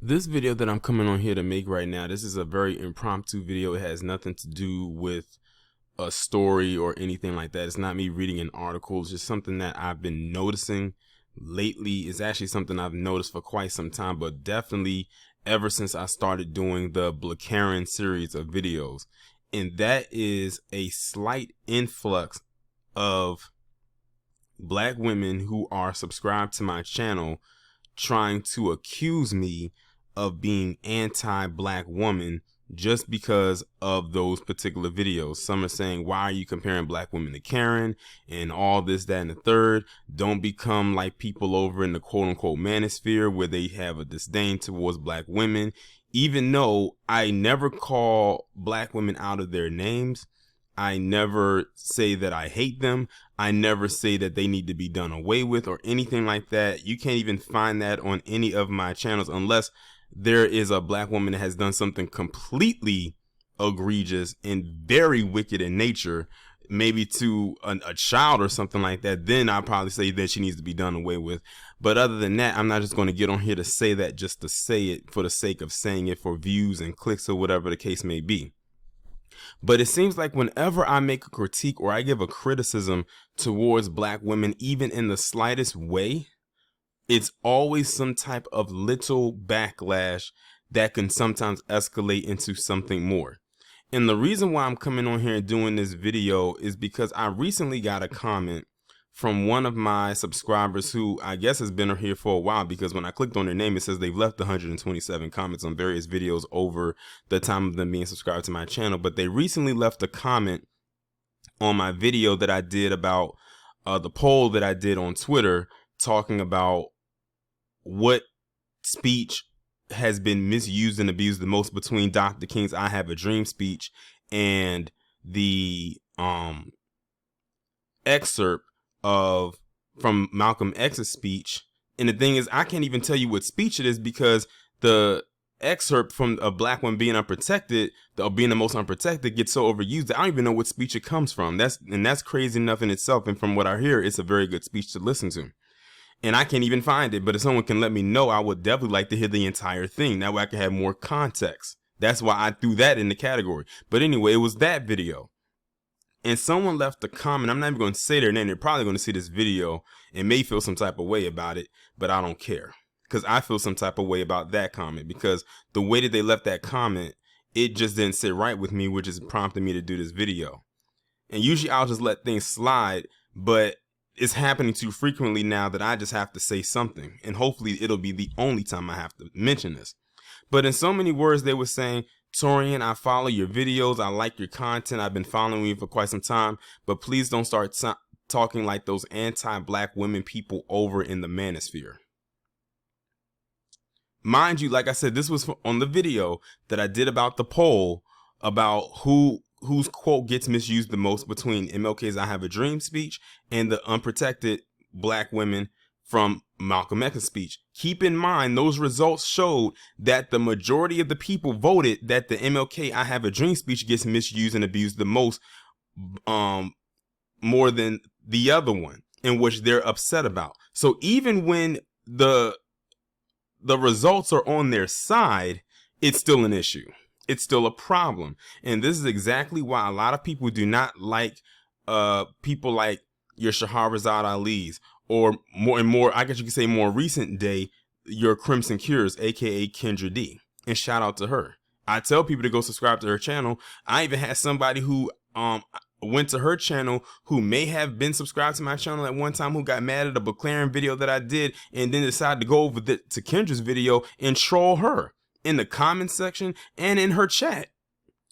This video that I'm coming on here to make right now, this is a very impromptu video. It has nothing to do with a story or anything like that. It's not me reading an article. It's just something that I've been noticing lately. It's actually something I've noticed for quite some time, but definitely ever since I started doing the blaKKKaren series of videos. And that is a slight influx of black women who are subscribed to my channel trying to accuse me of being anti-black woman just because of those particular videos. Some are saying, why are you comparing black women to Karen and all this, that, and the third? Don't become like people over in the quote unquote manosphere where they have a disdain towards black women. Even though I never call black women out of their names, I never say that I hate them. I never say that they need to be done away with or anything like that. You can't even find that on any of my channels unless there is a black woman that has done something completely egregious and very wicked in nature, maybe to a child or something like that. Then I'll probably say that she needs to be done away with. But other than that, I'm not just going to get on here to say that just to say it for the sake of saying it for views and clicks or whatever the case may be. But it seems like whenever I make a critique or I give a criticism towards black women, even in the slightest way, it's always some type of little backlash that can sometimes escalate into something more. And the reason why I'm coming on here and doing this video is because I recently got a comment from one of my subscribers who I guess has been here for a while, because when I clicked on their name, it says they've left 127 comments on various videos over the time of them being subscribed to my channel. But they recently left a comment on my video that I did about the poll that I did on Twitter, talking about what speech has been misused and abused the most between Dr. King's "I Have a Dream" speech and the excerpt from Malcolm X's speech. And the thing is, I can't even tell you what speech it is, because the excerpt from a black one being unprotected, being the most unprotected, gets so overused that I don't even know what speech it comes from. That's crazy enough in itself. And from what I hear, it's a very good speech to listen to. And I can't even find it, but if someone can let me know, I would definitely like to hear the entire thing. That way I can have more context. That's why I threw that in the category. But anyway, it was that video. And someone left a comment. I'm not even going to say their name. They're probably going to see this video and may feel some type of way about it, but I don't care, because I feel some type of way about that comment, because the way that they left that comment, it just didn't sit right with me, which is prompting me to do this video. And usually I'll just let things slide, but it's happening too frequently now that I just have to say something, and hopefully it'll be the only time I have to mention this. But in so many words, they were saying, Taurean, I follow your videos. I like your content. I've been following you for quite some time, but please don't start talking like those anti-black women people over in the manosphere. Mind you, like I said, this was on the video that I did about the poll about whose quote gets misused the most between MLK's "I Have a Dream" speech and the unprotected black women from Malcolm X's speech. Keep in mind, those results showed that the majority of the people voted that the MLK "I Have a Dream" speech gets misused and abused the most, more than the other one, in which they're upset about. So even when the results are on their side, it's still an issue. It's still a problem. And this is exactly why a lot of people do not like people like your Shahrazad Ali's, or more, I guess you could say more recent day, your Crimson Cures, aka Kendra D. And shout out to her. I tell people to go subscribe to her channel. I even had somebody who went to her channel who may have been subscribed to my channel at one time, who got mad at a blaKKKaren video that I did, and then decided to go over to Kendra's video and troll her in the comment section and in her chat.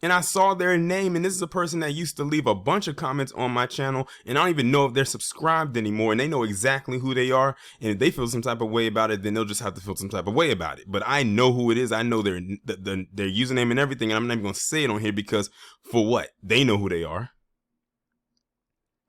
And I saw their name, and this is a person that used to leave a bunch of comments on my channel, and I don't even know if they're subscribed anymore, and they know exactly who they are. And if they feel some type of way about it, then they'll just have to feel some type of way about it. But I know who it is. I know their username and everything, and I'm not even going to say it on here, because for what? They know who they are.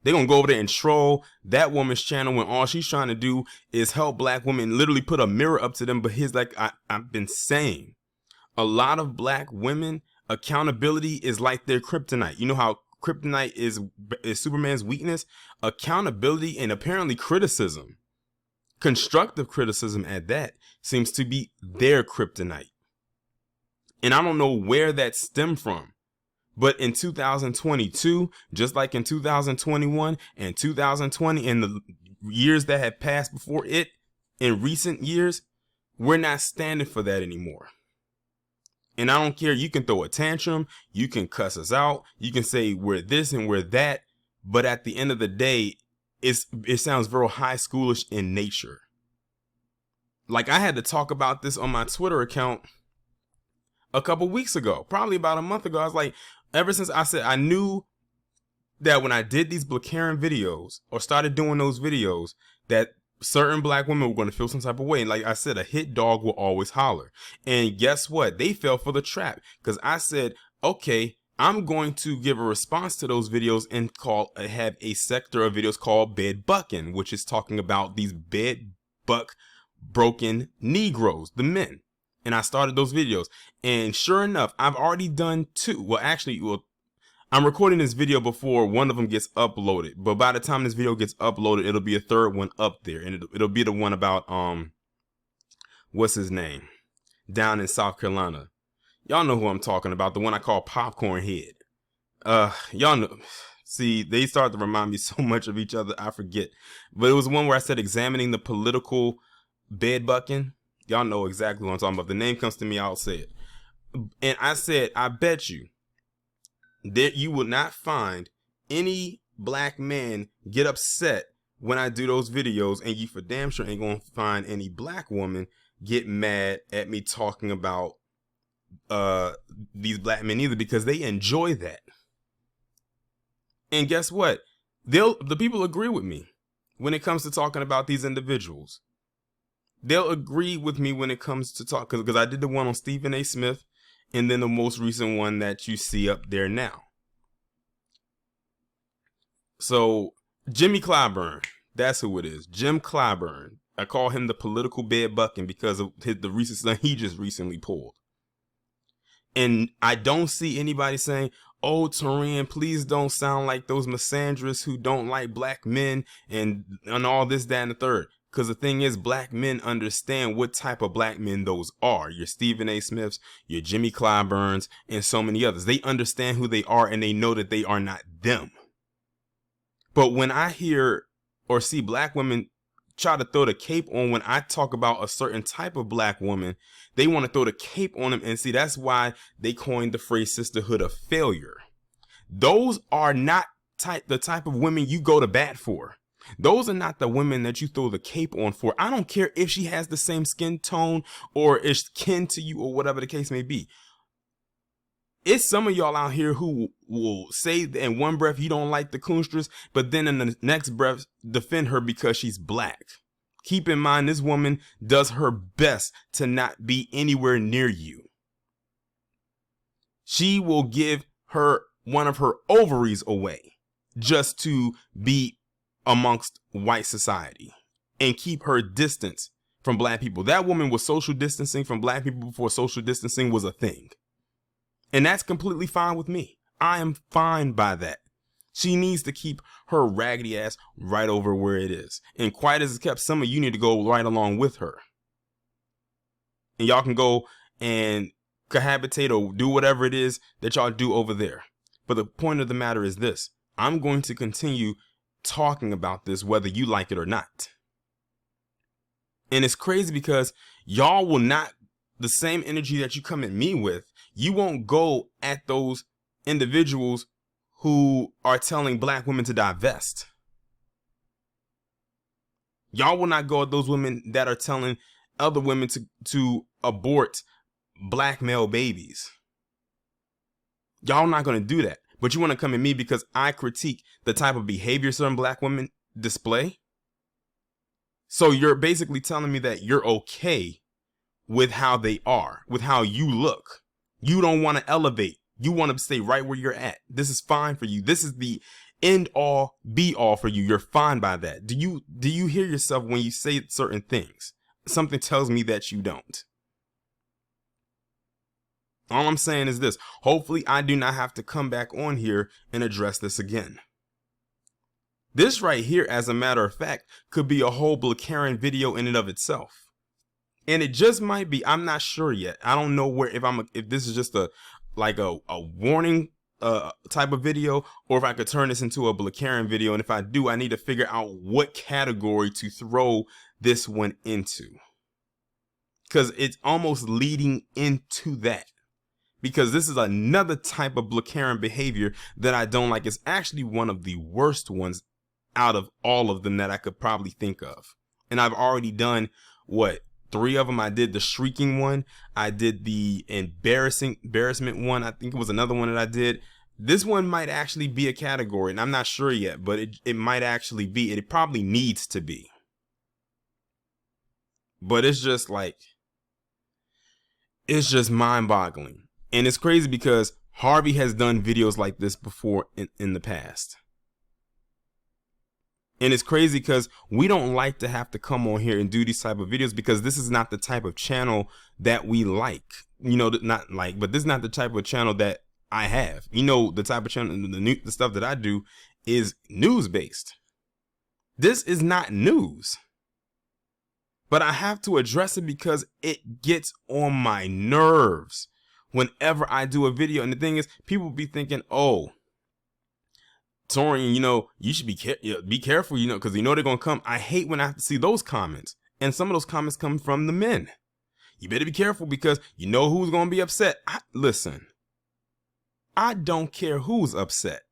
They're going to go over there and troll that woman's channel when all she's trying to do is help black women, literally put a mirror up to them. But here's, like I've been saying, a lot of black women, accountability is like their kryptonite. You know how kryptonite is Superman's weakness? Accountability and apparently criticism constructive criticism at that, seems to be their kryptonite. And I don't know where that stemmed from. But in 2022, just like in 2021 and 2020 and the years that have passed before it, in recent years, we're not standing for that anymore. And I don't care. You can throw a tantrum. You can cuss us out. You can say we're this and we're that. But at the end of the day, it sounds very high schoolish in nature. Like, I had to talk about this on my Twitter account a couple weeks ago, probably about a month ago. I was like, ever since I said I knew that when I did these blaKKKaren videos or started doing those videos, that certain black women were going to feel some type of way. And like I said, a hit dog will always holler. And guess what? They fell for the trap, because I said, okay, I'm going to give a response to those videos and have a sector of videos called bed bucking, which is talking about these bed buck broken Negroes, the men. And I started those videos, and sure enough, I've already done two. Well, actually, I'm recording this video before one of them gets uploaded, but by the time this video gets uploaded, it'll be a third one up there, and it'll be the one about what's his name, down in South Carolina. Y'all know who I'm talking about, the one I call Popcorn Head. Y'all know. See, they start to remind me so much of each other, I forget. But it was one where I said examining the political bed bucking. Y'all know exactly what I'm talking about. If the name comes to me, I'll say it. And I said, I bet you that you will not find any black man get upset when I do those videos, and you for damn sure ain't gonna find any black woman get mad at me talking about these black men either, because they enjoy that. And guess what? The people agree with me when it comes to talking about these individuals. They'll agree with me when it comes to talk, because I did the one on Stephen A. Smith, and then the most recent one that you see up there now. So Jimmy Clyburn, that's who it is. Jim Clyburn. I call him the political bed bucking because of the recent stuff he just recently pulled. And I don't see anybody saying, oh, Taurean, please don't sound like those misandrists who don't like black men and all this, that, and the third. Because the thing is, black men understand what type of black men those are. Your Stephen A. Smiths, your Jimmy Clyburns, and so many others. They understand who they are, and they know that they are not them. But when I hear or see black women try to throw the cape on when I talk about a certain type of black woman, they want to throw the cape on them. And see, that's why they coined the phrase sisterhood of failure. Those are not the type of women you go to bat for. Those are not the women that you throw the cape on for. I don't care if she has the same skin tone or is kin to you or whatever the case may be. It's some of y'all out here who will say in one breath you don't like the coonstress, but then in the next breath defend her because she's black. Keep in mind, this woman does her best to not be anywhere near you. She will give one of her ovaries away just to be amongst white society and keep her distance from black people. That woman was social distancing from black people before social distancing was a thing. And that's completely fine with me. I am fine by that. She needs to keep her raggedy ass right over where it is. And quiet as it's kept, some of you need to go right along with her. And y'all can go and cohabitate or do whatever it is that y'all do over there. But the point of the matter is this. I'm going to continue talking about this whether you like it or not. And it's crazy because y'all will not, the same energy that you come at me with, you won't go at those individuals who are telling black women to divest. Y'all will not go at those women that are telling other women to abort black male babies. Y'all not going to do that. But you want to come at me because I critique the type of behavior certain black women display? So you're basically telling me that you're okay with how they are, with how you look. You don't want to elevate. You want to stay right where you're at. This is fine for you. This is the end all be all for you. You're fine by that. Do you hear yourself when you say certain things? Something tells me that you don't. All I'm saying is this. Hopefully I do not have to come back on here and address this again. This right here, as a matter of fact, could be a whole blaKKKaren video in and of itself. And it just might be. I'm not sure yet. I don't know if this is just a warning type of video, or if I could turn this into a blaKKKaren video. And if I do, I need to figure out what category to throw this one into, because it's almost leading into that. Because this is another type of blaKKKaren behavior that I don't like. It's actually one of the worst ones out of all of them that I could probably think of. And I've already done, what, 3 of them. I did the shrieking one. I did the embarrassment one. I think it was another one that I did. This one might actually be a category, and I'm not sure yet, but it might actually be. It probably needs to be. But it's just like, it's just mind-boggling. And it's crazy because Harvey has done videos like this before in the past. And it's crazy because we don't like to have to come on here and do these type of videos, because this is not the type of channel that we like. You know, not like, but this is not the type of channel that I have. You know, the type of channel, the stuff that I do is news based. This is not news. But I have to address it because it gets on my nerves whenever I do a video. And the thing is, people be thinking, oh, Taurean, you know, you should be careful, you know, because you know they're going to come. I hate when I have to see those comments. And some of those comments come from the men. You better be careful because you know who's going to be upset. Listen, I don't care who's upset.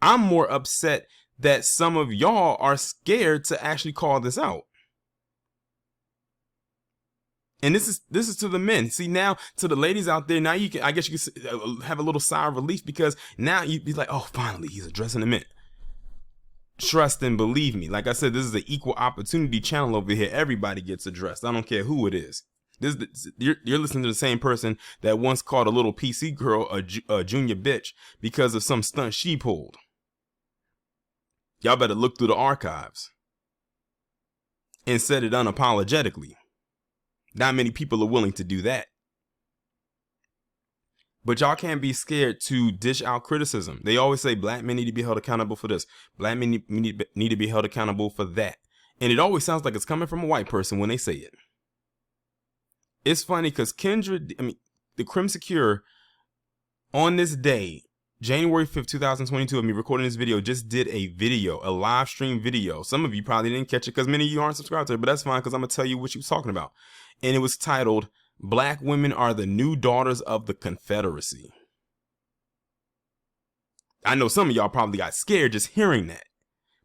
I'm more upset that some of y'all are scared to actually call this out. And this is to the men. See, now to the ladies out there, now you can, I guess you can have a little sigh of relief, because now you'd be like, oh, finally he's addressing the men. Trust and believe me. Like I said, this is an equal opportunity channel over here. Everybody gets addressed. I don't care who it is. You're listening to the same person that once called a little PC girl a junior bitch because of some stunt she pulled. Y'all better look through the archives and said it unapologetically. Not many people are willing to do that. But y'all can't be scared to dish out criticism. They always say black men need to be held accountable for this. Black men need to be held accountable for that. And it always sounds like it's coming from a white person when they say it. It's funny because the Crimson Cure, on this day, January 5th, 2022, of me recording this video, just did a video, a live stream video. Some of you probably didn't catch it because many of you aren't subscribed to it, but that's fine because I'm going to tell you what she was talking about. And it was titled, "Black Women Are the New Daughters of the Confederacy." I know some of y'all probably got scared just hearing that,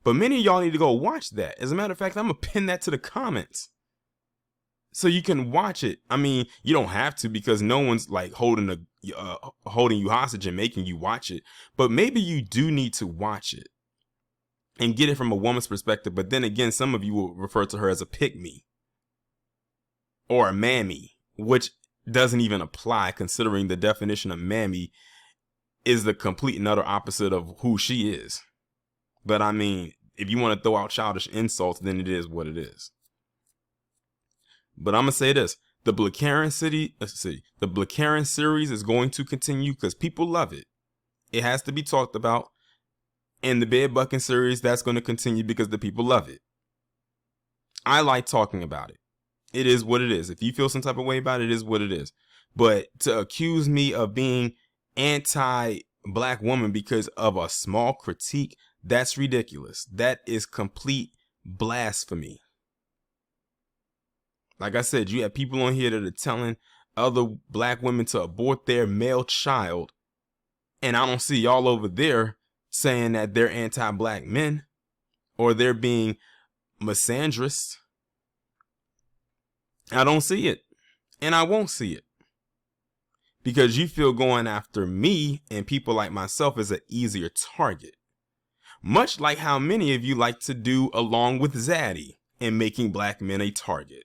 but many of y'all need to go watch that. As a matter of fact, I'm going to pin that to the comments so you can watch it. I mean, you don't have to because no one's like holding you hostage and making you watch it. But maybe you do need to watch it and get it from a woman's perspective. But then again, some of you will refer to her as a pick-me or a mammy, which doesn't even apply considering the definition of mammy is the complete and utter opposite of who she is. But I mean, if you want to throw out childish insults, then it is what it is. But I'm gonna say this: the blaKKKaren series is going to continue because people love it. It has to be talked about, and the bed bucking series, that's going to continue because the people love it. I like talking about it. It is what it is. If you feel some type of way about it, it is what it is. But to accuse me of being anti-black woman because of a small critique, that's ridiculous. That is complete blasphemy. Like I said, you have people on here that are telling other black women to abort their male child, and I don't see y'all over there saying that they're anti-black men or they're being misandrous. I don't see it, and I won't see it, because you feel going after me and people like myself is an easier target, much like how many of you like to do along with Zaddy and making black men a target.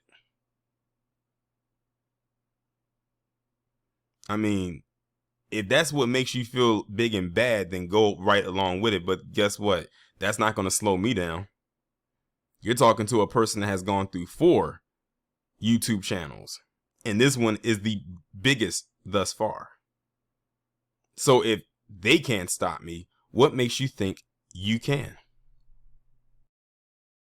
I mean, if that's what makes you feel big and bad, then go right along with it. But guess what? That's not going to slow me down. You're talking to a person that has gone through 4 YouTube channels, and this one is the biggest thus far. So if they can't stop me, what makes you think you can.